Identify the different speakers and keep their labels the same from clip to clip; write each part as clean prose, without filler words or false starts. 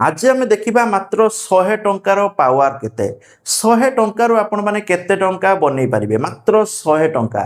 Speaker 1: आज आम देखा मात्र 100 टंकार पावर केते 100 टंकार आपण माने केते टंका बनै पारिबे मात्र 100 टंका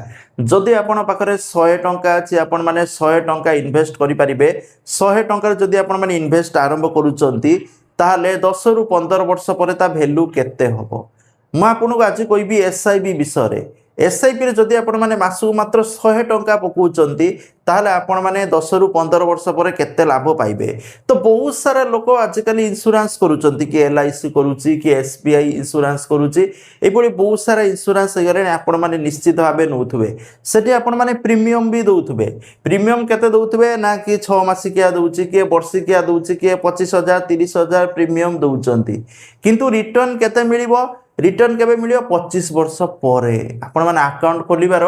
Speaker 1: जदि आपण पाखरे 100 टंका अछि आपण माने 100 टंका इन्वेस्ट करि पारिबे 100 टंकार जदि आपण माने इन्वेस्ट आरंभ करूचंती ताले 10 रु 15 वर्ष परे ता वैल्यू केते हबो मु आपनको आज कहबी एसआईबी विषय रे एसआईपी रे जदि आपण माने मासु मात्र 100 टंका पकाउचंती ताहले आपण माने 10 रु 15 वर्ष परे केते लाभ पाइबे। तो बहुत सारा लोक आजिकल इंश्योरेंस करूचंती कि एलआईसी करूची कि एसबीआई इंश्योरेंस करूची एपरि बहुत सारा इंश्योरेंस गरे आपण माने निश्चित भाबे नउथुबे सेठी आपण माने प्रीमियम भी दउथुबे प्रीमियम केते दउथुबे ना कि 6 मासिकिया दउची कि वर्षिकिया दउची कि 25,000 30,000 प्रीमियम दउचंती किंतु रिटर्न केते मिलिबो रिटर्न केबे मिलियो 25 वर्ष परे आपण माने अकाउंट खोलिबार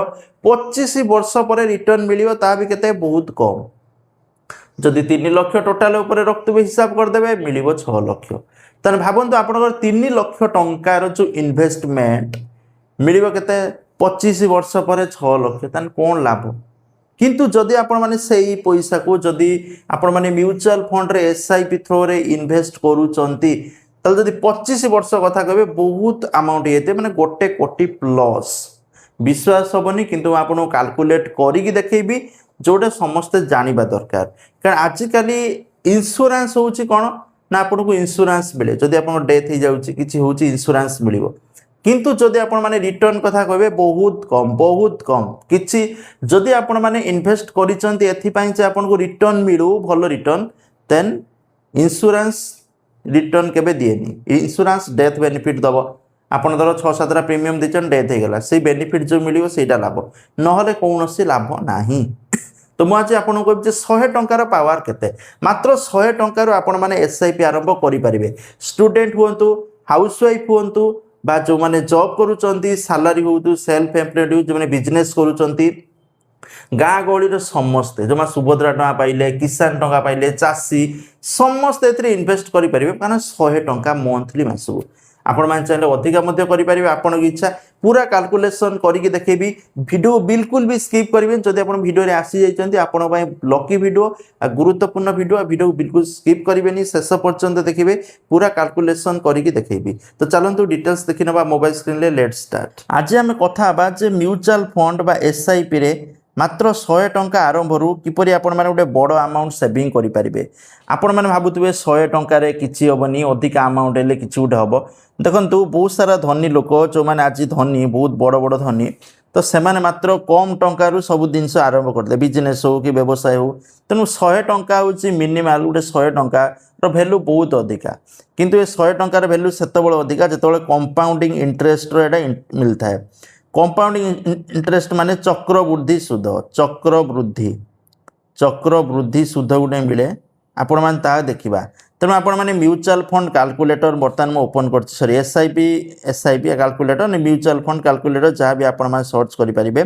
Speaker 1: 25 वर्ष परे रिटर्न मिलियो ता भी केते बहुत कम जदि 3 लाख टोटल ऊपर रखतबे हिसाब कर देबे मिलिबो 6 लाख तने भाबंतु आपनकर 3 लाख टंकार जो इन्वेस्टमेंट मिलिबो केते 25 वर्ष परे 6 लाख तने कोन लाभ किंतु जदि आपण माने सेही पैसा को जदि आपण माने म्यूचुअल फंड रे एसआईपी थ्रो रे इन्वेस्ट करूचंती तल जदि 25 वर्ष कथा कहबे बहुत अमाउंट येते माने 1 कोटी प्लस विश्वास होबनी किंतु आपन कैलकुलेट करिकि देखैबी जोडे समस्त जानिबा दरकार कारण आजिकली इंश्योरेंस होउची कोन ना आपन को इंश्योरेंस मिले जदि आपन डेथ ही जाउची किछि होउची इंश्योरेंस मिलिबो किंतु जदि आपण माने रिटर्न कथा कहबे बहुत कम किछि जदि आपण माने इन्वेस्ट करिचंती एथि पई जे आपन को रिटर्न मिलु भलो रिटर्न देन इंश्योरेंस रिटर्न केबे दिएनी इंश्योरेंस डेथ बेनिफिट दबो आपण धर 6-7 प्रीमियम दिचन डेथ हे गेला से बेनिफिट जो मिलियो सेटा लाभ नहले कोनोसी लाभ नाही तो मु आज आपन को जे 100 टंकार पावर केते मात्र 100 टंकार आपण माने एसआईपी आरंभ करि परिबे स्टूडेंट हुंतु हाउसवाइफ हुंतु बा जो माने जॉब करूचंती सैलरी हुंतु सेल्फ एम्प्लॉयड जो माने बिजनेस करूचंती गाँ गहली समस्ते जो सुभद्रा टंका पाइले किसान टंका पाइले चाषी समस्ते एथरे इन्वेस्ट करि परिबे कारण 100 टंका मंथली मासु आपण मान चाहे अधिका मध्य करि परिबे आपण की इच्छा पूरा कैलकुलेशन करिकि देखेबी वीडियो बिल्कुल भी स्किप करिबे जदि आपण वीडियो रे आसी जाइचंती आपण पय लकी वीडियो आ गुरुत्वपूर्ण वीडियो बिल्कुल स्किप करिबेनी शेष पर्यंत देखिबे पूरा कैलकुलेशन करिकि देखेबी तो चलंतु डिटेल्स देखिनबा मोबाइल स्क्रीन ले लेट्स स्टार्ट आज हम कथा बा जे म्यूचुअल फंड बा एसआईपी रे मात्र 100 टंका आरंभ रु किपरि आपण माने गोटे बड़ अमाउंट सेविंग करि परिबे आपण माने भाबुतबे 100 टंका रे किछि होबनी अधिक अमाउंट हेले किछि उठे हबो देखंतु बहुत सारा धनी लोक जो माने आज धनी बहुत बड़ धनी तो से माने मात्र कम टंका रु सब जिंस आरंभ करदे बिजनेस हो कि व्यवसाय हो तेनु 100 टंका होची मिनिमल गोटे 100 टंका रो वैल्यू बहुत अधिका किंतु ए 100 टंका रे वैल्यू सेतबेले अधिका जेतबेले कंपाउंडिंग इंटरेस्ट रो एटा मिलता है कंपाउंडिंग इंटरेस्ट माने चक्रवृद्धि सुध गुटे मिले आपण मान ता देखिबा तेणु आपण माने म्यूचुअल फंड कैलकुलेटर बर्तमान मो ओपन कर सॉरी एसआईपी कैलकुलेटर ने म्यूचुअल फंड कैलकुलेटर जहाँ भी आपण मान सर्च करि परिबे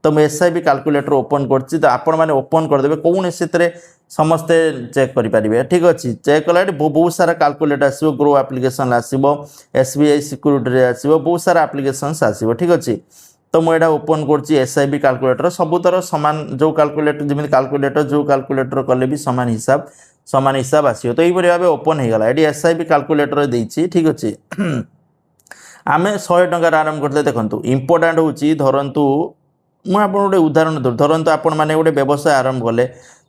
Speaker 1: तो मैं एसआईपी कैलकुलेटर ओपन करछि तो आपण माने ओपन कर देबे कोन एसितरे समस्ते चेक करि परिबे ठीक अछि चेक कला बहुत सारा कैलकुलेटर आसीबो ग्रो एप्लीकेशन आसीबो एसबीआई सिक्योरिटी रे आसीबो बहुत सारा एप्लीकेशंस आसीबो ठीक अछि तो मुझे ओपन करछि एसआईबी कैलकुलेटर सबुतर समान जो कैलकुलेटर जमी कैलकुलेटर जो कैलकुलेटर कले भी समान हिसाब आसीबो तो एइपरि भाबे ओपन हे गला एडी एसआईबी कैलकुलेटर देछि ठीक अछि आमे 100 टंका आरंभ करते देखंतु इंपोर्टेंट होछि धरंतु मु आपन गोटे उदाहरण धरंतु आपण माने गोटे व्यवसाय आरंभ कले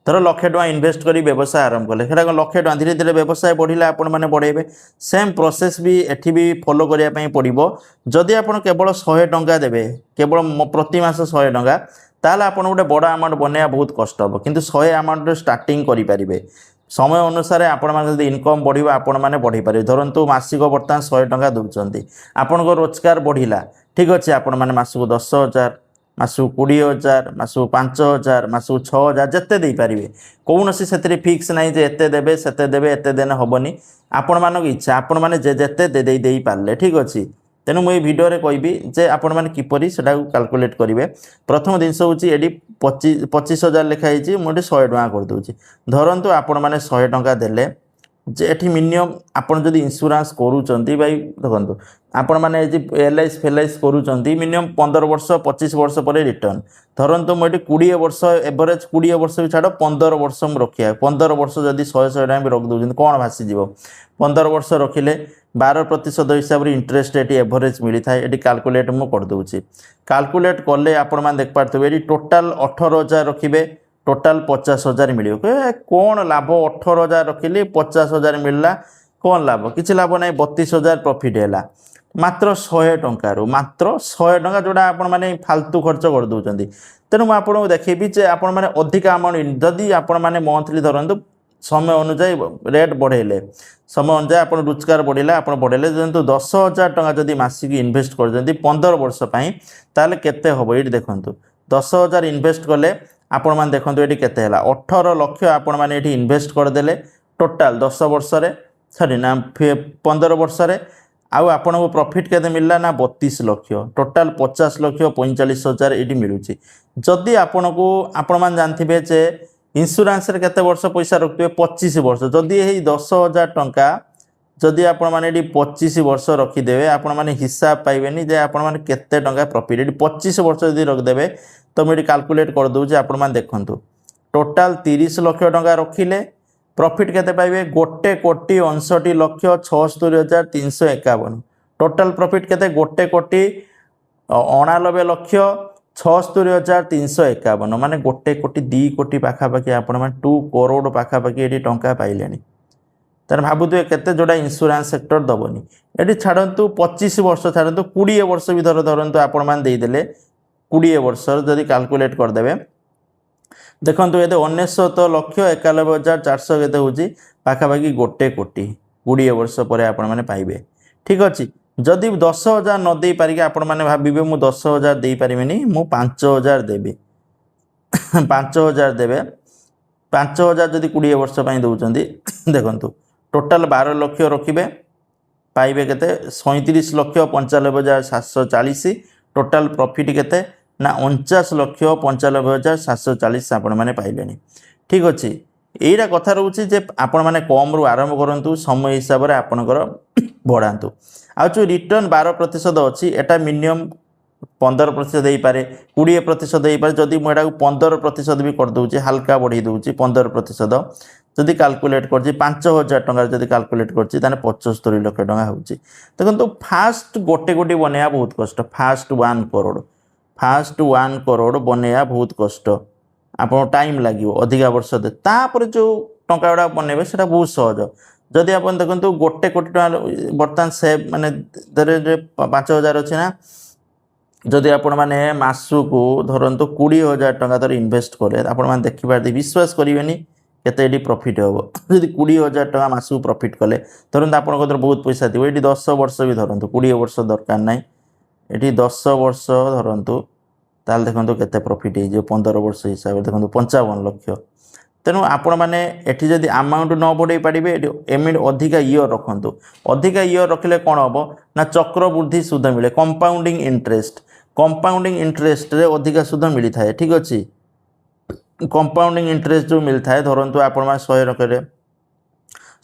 Speaker 1: धर लाख टका इन्वेस्ट करी व्यवसाय आरंभ कले सेटा लाख टका धीरे धीरे व्यवसाय बढ़िला आपण माने बढ़ेबे सेम प्रोसेस भी एठी भी फॉलो करिया पई पड़िबो जदि आपण केवल 100 टंका देबे केवल प्रति मास 100 टंका ताले आपण गोटे बड़ अमाउंट बनेया बहुत कष्ट हो किंतु 100 अमाउंट रे स्टार्टिंग करि परिबे समय अनुसार आपण माने जदि इनकम बढ़िबा आपण माने बढ़ी परिबे धरंतु मासिक वर्तमान 100 टंका दउचंती आपण को रोजगार बढ़िला ठीक अछि आपण माने मासको 10,000 मासु 20,000 मासु 5,000 मासु 6,000 जत्ते दे पारिबे कोनोसी सेतरे फिक्स नाही जे एते देबे सेते देबे एते देना होबनी आपण मानक इच्छा आपण माने जे जत्ते दे पारले ठीक अछि तेनु मु वीडियो रे कहबी जे आपण माने किपरि सेटा कैलकुलेट करिवे प्रथम दिन होची एडी 25,000 लिखा हिची मु 100 टका कर दोची धरंतु आपण माने 100 टका देले जे एठी मिनिमम आपण जदि इंश्योरेंस करूचंती भाई देखंतु आपण माने जे एलआईसी फेलआईसी करूचंती मिनिमम 15 वर्ष 25 वर्ष पर रिटर्न धरंतु मोटी 20 वर्ष एवरेज 20 वर्ष भी छाड़ 15 वर्ष हम रखिया 15 वर्ष जदि 100 टाइम भी रख दउछन कोन भासी जीवो 15 वर्ष रखिले 12% हिसाब रे इंटरेस्ट एटी एवरेज मिली थाए एटी कैलकुलेट मु कर दउची कैलकुलेट करले आपण मान देख पारथबे एटी टोटल 18000 रखिबे टोटाल 50,000 मिल कौन लाभ 18,000 रखिली 50,000 मिलला कौन लाभ किसी लाभ ना 32,000 प्रॉफिट है मात्र 100 टंकार मात्र 100 टंका जोड़ा आपण माने फालतू खर्च कर दउचंदी तेणु मुझे आपको देखेबी जे आपण माने अधिक अमाउंट जदि आपण माने मंथली धरंतु समय अनुसार रेट बढ़ेले समय अनुसार आप रोजगार बढ़ेला आप बढ़ेले जो 10,000 टंका जदि मासिक इन्वेस्ट कर 15 वर्ष ताले केते हबो ये देखु 10,000 इन्वेस्ट कले आपण मैंने देखो ये केते 18 लक्ष आपण मैंने इन्वेस्ट करदे टोटाल 10 वर्ष सॉरी ना 15 वर्ष आउ आपन को प्रॉफिट केते मिलला ना 32 लक्ष टोटाल 50 लक्ष 45,000 ये मिलूँ जदि आपण को आपण मैंने जानते जे इंश्योरेंस रे केते वर्ष पैसा रखिए 25 वर्ष जदि यही 10,000 टंका जदि आपण माने 25 वर्ष रखिदेवे आपण माने हिसाब पाइबेनी जे आपण माने केते टंका प्रॉफिट 25 वर्ष जदि रखिदेवे तो मुझे कैलकुलेट कर दूचे आपण मैंने देखु टोटाल 30 लक्ष टंका रखिले प्रॉफिट केते पाइबे 1,69,76,351 टोटाल प्रॉफिट केते 1,69,76,351 माने 1,02 कोटी पाखापाखि आपण मैंने 2 करोड़ पाखापाखि ये टंका पाइले तार भावुए केते जोड़ा इंश्योरेंस सेक्टर दबनी ये छाड़ू 25 वर्ष छाड़ू 20 वर्ष भी धरतु आपण मैंने देदेले 20 वर्ष जदि कैलकुलेट करदे देखो ये 19,91,400 केते होची पाखापाखि 1 कोटी 20 वर्ष पर आपण मैंने पाइबे ठीक अच्छे जदि 10,000 न दे पारिके आपण मैंने भाविबे मु 10,000 दे पारिबिनी मु 5,000 देबे 5,000 देबे 5,000 जदि 20 वर्ष पई दउचंदी देखंतु टोटाल 12 लक्ष रखिबे पाइबे केते 37,95,740 टोटाल प्रॉफिट केते ना 49,95,740 आपण माने पाइले ठीक अच्छे यहीटा कथा रोचे जे आपण माने कम रु आरंभ करंतु समय हिसाब रे आपणकर बढ़ातु आ जो रिटर्न 12% अच्छी एटा मिनिमम 15% दे पारे 20% दे पारे जदि मु एटा 15% भी कर दउची हल्का बढ़ी दउची 15% जदि कैलकुलेट कर 5,000 टंका जदि कैलकुलेट कर 75 लाख टंका होची देखो फास्ट गोटे गोटी बनया बहुत कष्ट फास्ट 1 करोड़ बनया बहुत कष्ट आप टाइम लगे अधिका वर्ष तापर जो टंका गुड़ा बनइबे से बहुत सहज जदि आप देखो गोटे कोटी टका बर्तमान सेव माने 5,000 अच्छे ना जदि आपण माने मासकू धरतु 20,000 टंका धर इन्वेस्ट कले आपण माने देखिपारे विश्वास करेनि केते प्रॉफिट हम जदि 20,000 टंका मासकू प्रॉफिट कले धरतु आप बहुत पैसा थी ये 10 वर्ष भी धरतु 20 वर्ष दरकार ना ये 10 वर्ष धरतु ताल देखो केते प्रॉफिट हो 15 वर्ष हिसाब से देखो 55 लक्ष तेणु आपण मैंने एटी जदि अमाउंट न बढ़े पारे एमिट अधिका इयर रखु अधिका इयर रखिले कौन हम ना चक्रवृद्धि सुध मिले कंपाउंडिंग इंटरेस्ट रे अधिका सुध मिली थाए ठीक अच्छे कंपाउंडिंग इंटरेस्ट जो मिलता है धरतु आपण 100 रखले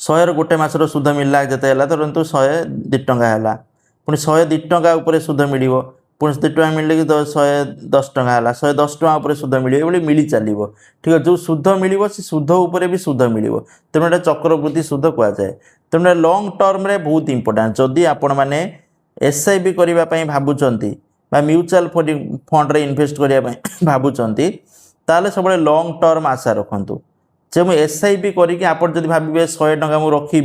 Speaker 1: 100 गोटे मासर सुध मिलला जिते धरतु 102 टंका है पुणी 102 टंका उपर सुध मिल पुणी 2 टंका मिले कि 110 टंका है 110 टंका उपर सुध मिले ये मिली चलो ठीक है जो सुध मिल से सुध उपर भी सुध मिल तेणु ये चक्रवृद्धि सुध कहुए तेणु लंग टर्म रे बहुत इंपोर्टेंट जदि आपण मैंने SIP करने भावुंट म्यूचुअल फंड रे इन्वेस्ट करने भावुंट ताले सब लंग टर्म आशा रखु जे मुझे SIP करके आप भावे 100 टंका मुझे रखी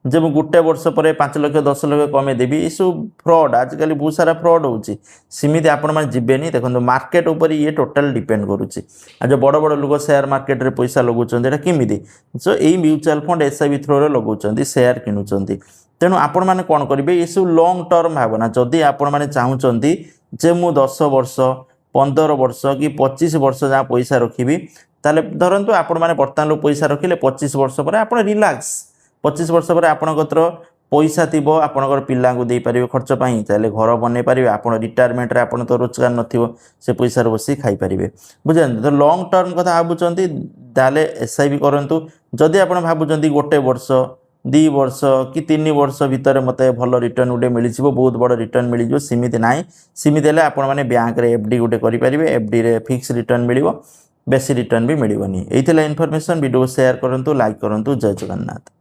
Speaker 1: जे मुझे गोटे वर्ष पर 5 लाख 10 लाख कमे देवी ये सब फ्रॉड आजिकल बहुत सारा फ्रॉड होमिति आपण मैंने जीवेनि देखो मार्केट उपर ये टोटाल डिपेंड करुच्ची जो बड़ बड़ लोग शेयर मार्केट रे पैसा लगाउछन्ती एटा किमिति जो यही म्यूचुअल फंड SIP थ्रो रे लगाउछन्ती शेयर किनुछन्ती तेणु आपण मैंने कौन करेंगे ये सब लंग टर्म भावना जदि आपण मैंने चाहूँगी जे मु 10 वर्ष 15 वर्ष कि 25 वर्ष जहाँ पैसा रखी ताले धरतु आपण मैंने बर्तमान पैसा रखिले 25 वर्ष पर आप रिलैक्स 25 वर्ष पर आपणकर पैसा थी आपंकर पिला दे पारे खर्च पाई ताले घर बन पारे आप रिटायरमेंट रे आप तो रोजगार नथिबो से पैसा बसी खाई पारे बुझे तो लॉन्ग टर्म कथा भावुंट ताले एसआईपी करंतु जदि आप भावुंट गोटे वर्ष 2 वर्ष कि 3 वर्ष भितर मत भल रिटर्न गोटे मिल बहुत बड़ रिटर्न मिल सीमित ना सीमित है आप बैंक रे एफडी गोटे करेंगे एफडी रे फिक्स रिटर्न मिल बेसी रिटर्न भी मिलनी ये इनफॉरमेशन वीडियो को शेयर करूँ लाइक करूँ जय जगन्नाथ।